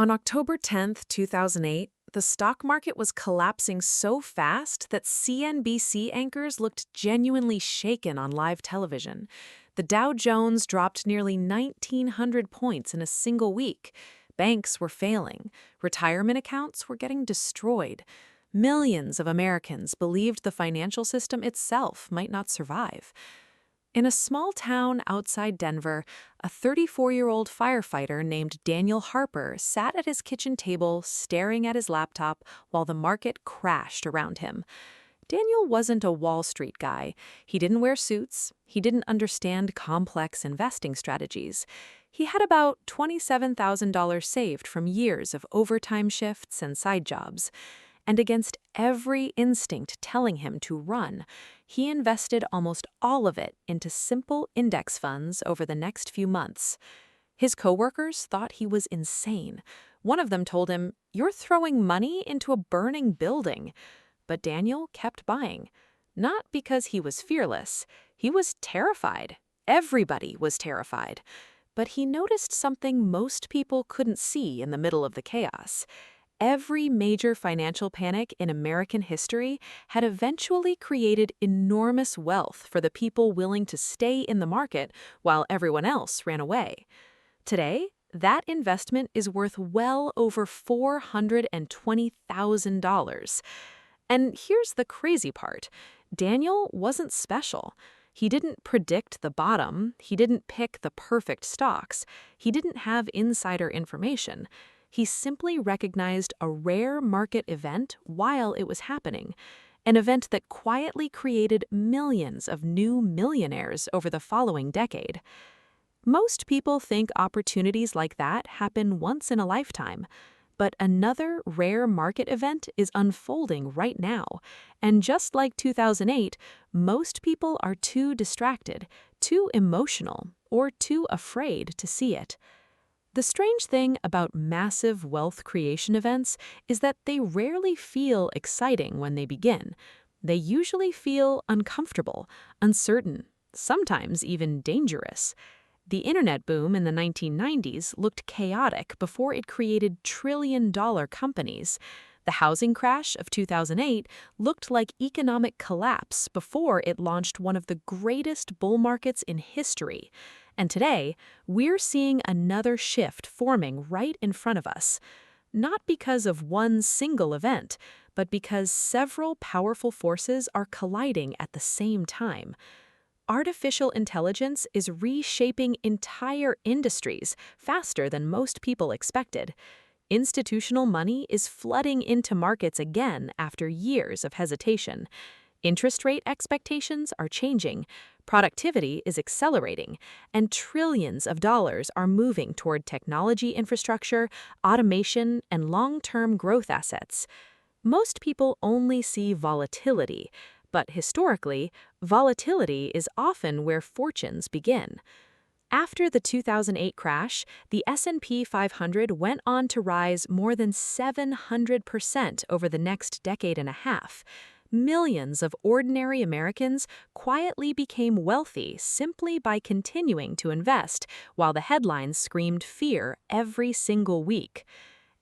On October 10th, 2008, the stock market was collapsing so fast that CNBC anchors looked genuinely shaken on live television. The Dow Jones dropped nearly 1,900 points in a single week. Banks were failing. Retirement accounts were getting destroyed. Millions of Americans believed the financial system itself might not survive. In a small town outside Denver, a 34-year-old firefighter named Daniel Harper sat at his kitchen table staring at his laptop while the market crashed around him. Daniel wasn't a Wall Street guy. He didn't wear suits. He didn't understand complex investing strategies. He had about $27,000 saved from years of overtime shifts and side jobs. And against every instinct telling him to run, he invested almost all of it into simple index funds over the next few months. His coworkers thought he was insane. One of them told him, "You're throwing money into a burning building." But Daniel kept buying. Not because he was fearless. He was terrified. Everybody was terrified. But he noticed something most people couldn't see in the middle of the chaos. Every major financial panic in American history had eventually created enormous wealth for the people willing to stay in the market while everyone else ran away. Today, that investment is worth well over $420,000. And here's the crazy part. Daniel wasn't special. He didn't predict the bottom. He didn't pick the perfect stocks. He didn't have insider information. He simply recognized a rare market event while it was happening, an event that quietly created millions of new millionaires over the following decade. Most people think opportunities like that happen once in a lifetime, but another rare market event is unfolding right now. And just like 2008, most people are too distracted, too emotional, or too afraid to see it. The strange thing about massive wealth creation events is that they rarely feel exciting when they begin. They usually feel uncomfortable, uncertain, sometimes even dangerous. The internet boom in the 1990s looked chaotic before it created trillion-dollar companies. The housing crash of 2008 looked like economic collapse before it launched one of the greatest bull markets in history. And today, we're seeing another shift forming right in front of us. Not because of one single event, but because several powerful forces are colliding at the same time. Artificial intelligence is reshaping entire industries faster than most people expected. Institutional money is flooding into markets again after years of hesitation. Interest rate expectations are changing, productivity is accelerating, and trillions of dollars are moving toward technology infrastructure, automation, and long-term growth assets. Most people only see volatility, but historically, volatility is often where fortunes begin. After the 2008 crash, the S&P 500 went on to rise more than 700% over the next decade and a half. Millions of ordinary Americans quietly became wealthy simply by continuing to invest, while the headlines screamed fear every single week.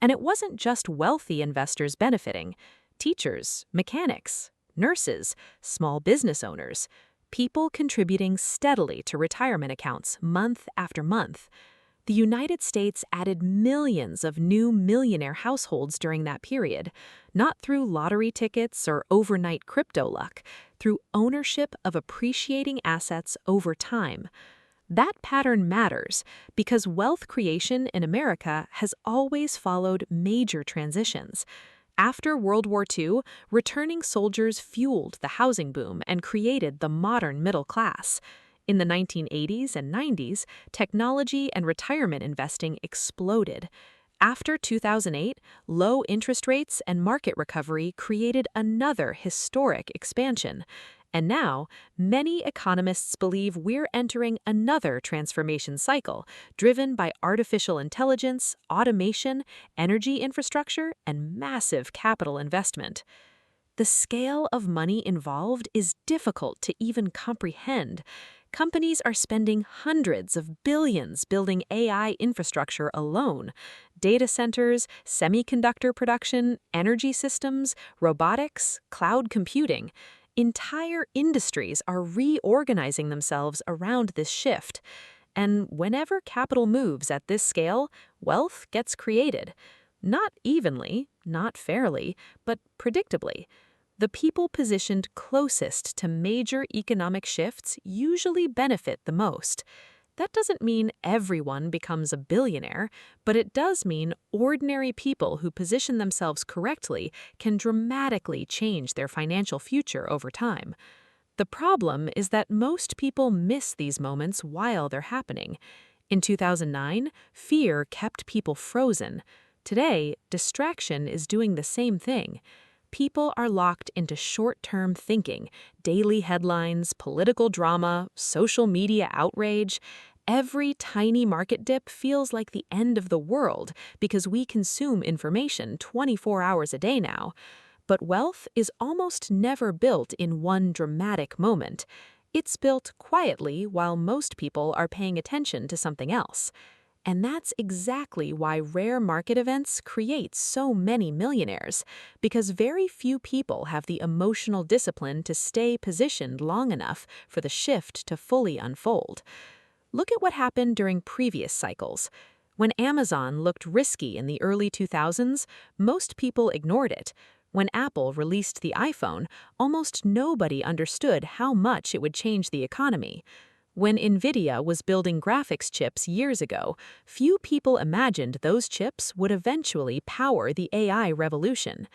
And it wasn't just wealthy investors benefiting. Teachers, mechanics, nurses, small business owners, people contributing steadily to retirement accounts month after month. The United States added millions of new millionaire households during that period, not through lottery tickets or overnight crypto luck, through ownership of appreciating assets over time. That pattern matters because wealth creation in America has always followed major transitions. After World War II, returning soldiers fueled the housing boom and created the modern middle class. In the 1980s and 90s, technology and retirement investing exploded. After 2008, low interest rates and market recovery created another historic expansion. And now, many economists believe we're entering another transformation cycle, driven by artificial intelligence, automation, energy infrastructure, and massive capital investment. The scale of money involved is difficult to even comprehend. Companies are spending hundreds of billions building AI infrastructure alone. Data centers, semiconductor production, energy systems, robotics, cloud computing. Entire industries are reorganizing themselves around this shift. And whenever capital moves at this scale, wealth gets created. Not evenly, not fairly, but predictably. The people positioned closest to major economic shifts usually benefit the most. That doesn't mean everyone becomes a billionaire, but it does mean ordinary people who position themselves correctly can dramatically change their financial future over time. The problem is that most people miss these moments while they're happening. In 2009, fear kept people frozen. Today, distraction is doing the same thing. People are locked into short-term thinking, daily headlines, political drama, social media outrage. Every tiny market dip feels like the end of the world because we consume information 24 hours a day now. But wealth is almost never built in one dramatic moment. It's built quietly while most people are paying attention to something else. And that's exactly why rare market events create so many millionaires, because very few people have the emotional discipline to stay positioned long enough for the shift to fully unfold. Look at what happened during previous cycles. When Amazon looked risky in the early 2000s, most people ignored it. When Apple released the iPhone, almost nobody understood how much it would change the economy. When NVIDIA was building graphics chips years ago, few people imagined those chips would eventually power the AI revolution.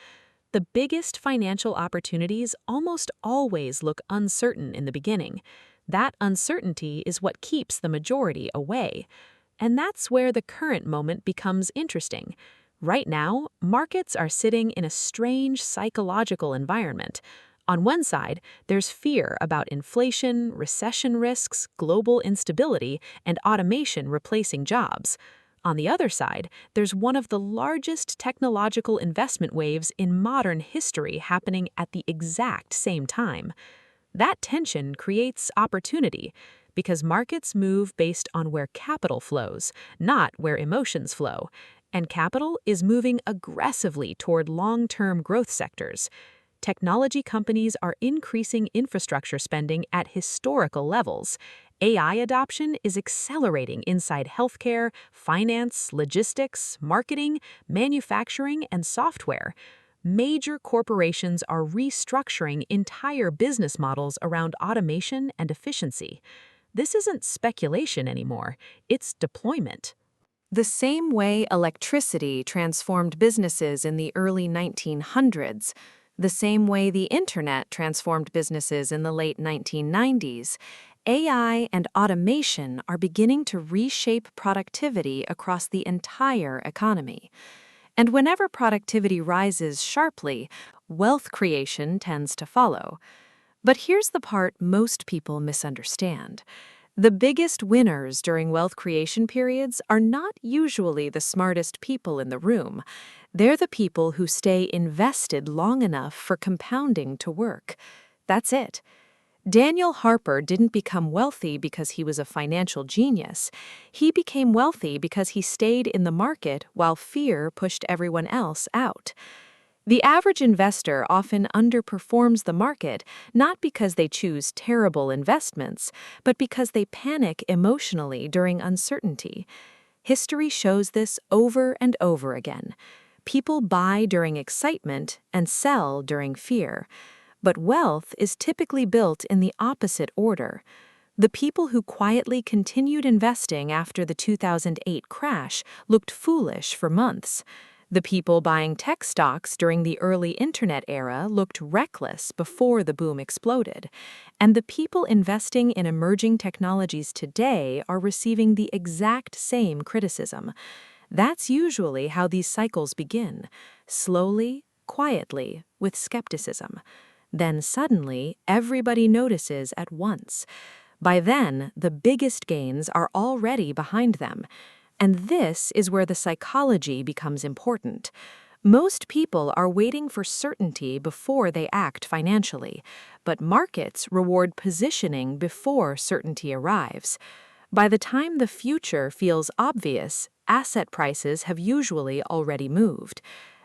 The biggest financial opportunities almost always look uncertain in the beginning. That uncertainty is what keeps the majority away. And that's where the current moment becomes interesting. Right now, markets are sitting in a strange psychological environment. On one side, there's fear about inflation, recession risks, global instability, and automation replacing jobs. On the other side, there's one of the largest technological investment waves in modern history happening at the exact same time. That tension creates opportunity, because markets move based on where capital flows, not where emotions flow. And capital is moving aggressively toward long-term growth sectors. Technology companies are increasing infrastructure spending at historical levels. AI adoption is accelerating inside healthcare, finance, logistics, marketing, manufacturing, and software. Major corporations are restructuring entire business models around automation and efficiency. This isn't speculation anymore, it's deployment. The same way electricity transformed businesses in the early 1900s, the same way the internet transformed businesses in the late 1990s, AI and automation are beginning to reshape productivity across the entire economy. And whenever productivity rises sharply, wealth creation tends to follow. But here's the part most people misunderstand. The biggest winners during wealth creation periods are not usually the smartest people in the room. They're the people who stay invested long enough for compounding to work. That's it. Daniel Harper didn't become wealthy because he was a financial genius. He became wealthy because he stayed in the market while fear pushed everyone else out. The average investor often underperforms the market, not because they choose terrible investments, but because they panic emotionally during uncertainty. History shows this over and over again. People buy during excitement and sell during fear. But wealth is typically built in the opposite order. The people who quietly continued investing after the 2008 crash looked foolish for months. The people buying tech stocks during the early internet era looked reckless before the boom exploded. And the people investing in emerging technologies today are receiving the exact same criticism. That's usually how these cycles begin, slowly, quietly, with skepticism. Then suddenly, everybody notices at once. By then, the biggest gains are already behind them. And this is where the psychology becomes important. Most people are waiting for certainty before they act financially, but markets reward positioning before certainty arrives. By the time the future feels obvious, asset prices have usually already moved.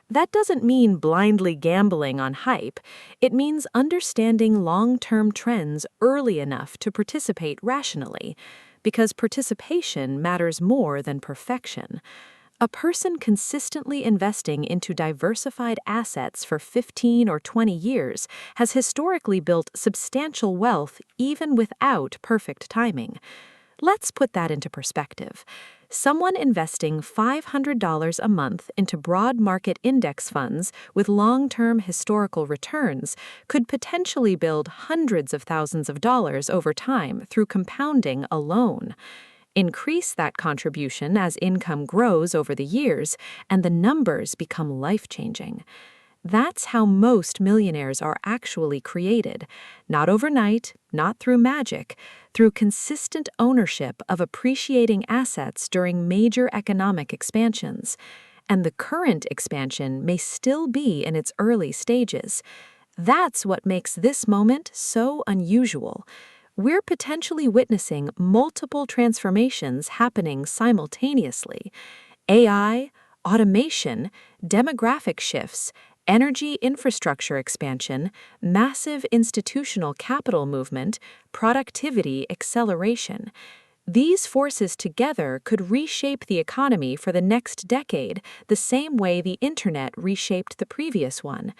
That doesn't mean blindly gambling on hype. It means understanding long-term trends early enough to participate rationally, because participation matters more than perfection. A person consistently investing into diversified assets for 15 or 20 years has historically built substantial wealth even without perfect timing. Let's put that into perspective. Someone investing $500 a month into broad market index funds with long-term historical returns could potentially build hundreds of thousands of dollars over time through compounding alone. Increase that contribution as income grows over the years, and the numbers become life-changing. That's how most millionaires are actually created, not overnight, not through magic, through consistent ownership of appreciating assets during major economic expansions. And the current expansion may still be in its early stages. That's what makes this moment so unusual. We're potentially witnessing multiple transformations happening simultaneously: AI, automation, demographic shifts, energy infrastructure expansion, massive institutional capital movement, productivity acceleration. These forces together could reshape the economy for the next decade the same way the internet reshaped the previous one.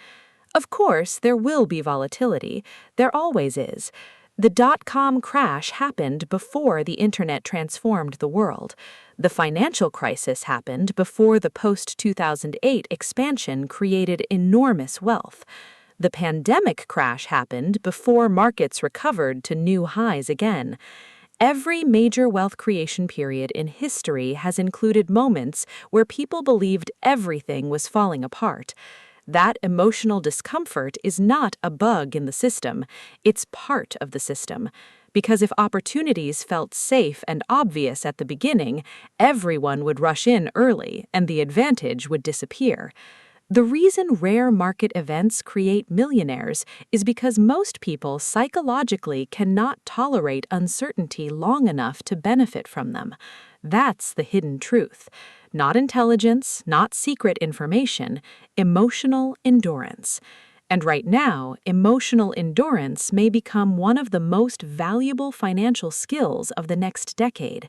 Of course, there will be volatility. There always is. The dot-com crash happened before the internet transformed the world. The financial crisis happened before the post-2008 expansion created enormous wealth. The pandemic crash happened before markets recovered to new highs again. Every major wealth creation period in history has included moments where people believed everything was falling apart. That emotional discomfort is not a bug in the system, it's part of the system. Because if opportunities felt safe and obvious at the beginning, everyone would rush in early and the advantage would disappear. The reason rare market events create millionaires is because most people psychologically cannot tolerate uncertainty long enough to benefit from them. That's the hidden truth. Not intelligence, not secret information, emotional endurance. And right now, emotional endurance may become one of the most valuable financial skills of the next decade.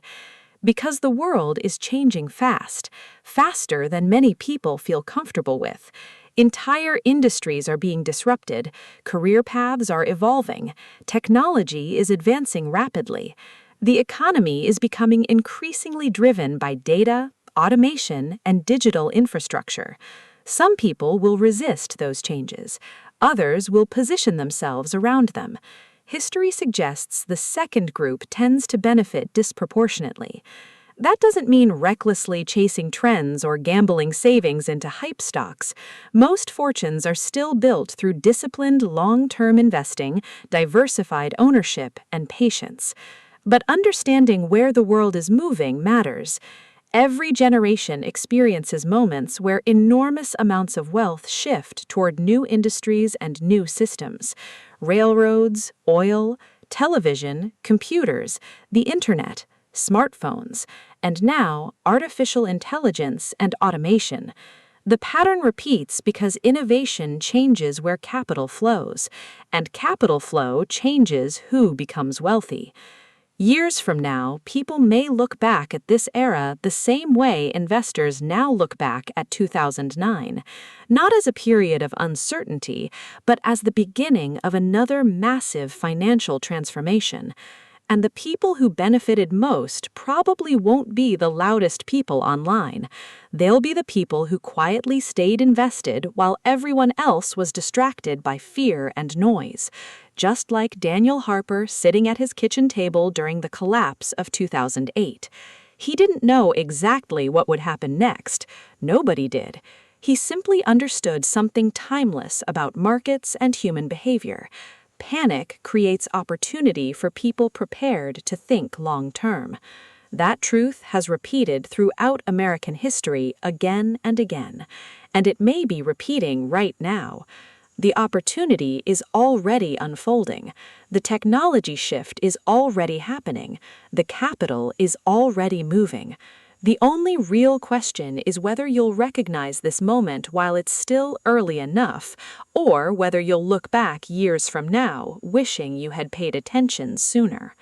Because the world is changing fast, faster than many people feel comfortable with. Entire industries are being disrupted, career paths are evolving, technology is advancing rapidly. The economy is becoming increasingly driven by data, automation, and digital infrastructure. Some people will resist those changes. Others will position themselves around them. History suggests the second group tends to benefit disproportionately. That doesn't mean recklessly chasing trends or gambling savings into hype stocks. Most fortunes are still built through disciplined long-term investing, diversified ownership, and patience. But understanding where the world is moving matters. Every generation experiences moments where enormous amounts of wealth shift toward new industries and new systems. Railroads, oil, television, computers, the internet, smartphones, and now artificial intelligence and automation. The pattern repeats because innovation changes where capital flows, and capital flow changes who becomes wealthy. Years from now, people may look back at this era the same way investors now look back at 2009, not as a period of uncertainty, but as the beginning of another massive financial transformation. And the people who benefited most probably won't be the loudest people online. They'll be the people who quietly stayed invested while everyone else was distracted by fear and noise. Just like Daniel Harper sitting at his kitchen table during the collapse of 2008. He didn't know exactly what would happen next. Nobody did. He simply understood something timeless about markets and human behavior. Panic creates opportunity for people prepared to think long-term. That truth has repeated throughout American history again and again, and it may be repeating right now. The opportunity is already unfolding. The technology shift is already happening. The capital is already moving. The only real question is whether you'll recognize this moment while it's still early enough, or whether you'll look back years from now, wishing you had paid attention sooner.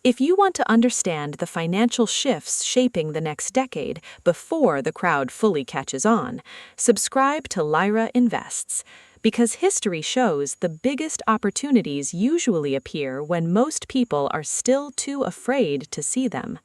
If you want to understand the financial shifts shaping the next decade before the crowd fully catches on, subscribe to Lyra Invests, because history shows the biggest opportunities usually appear when most people are still too afraid to see them.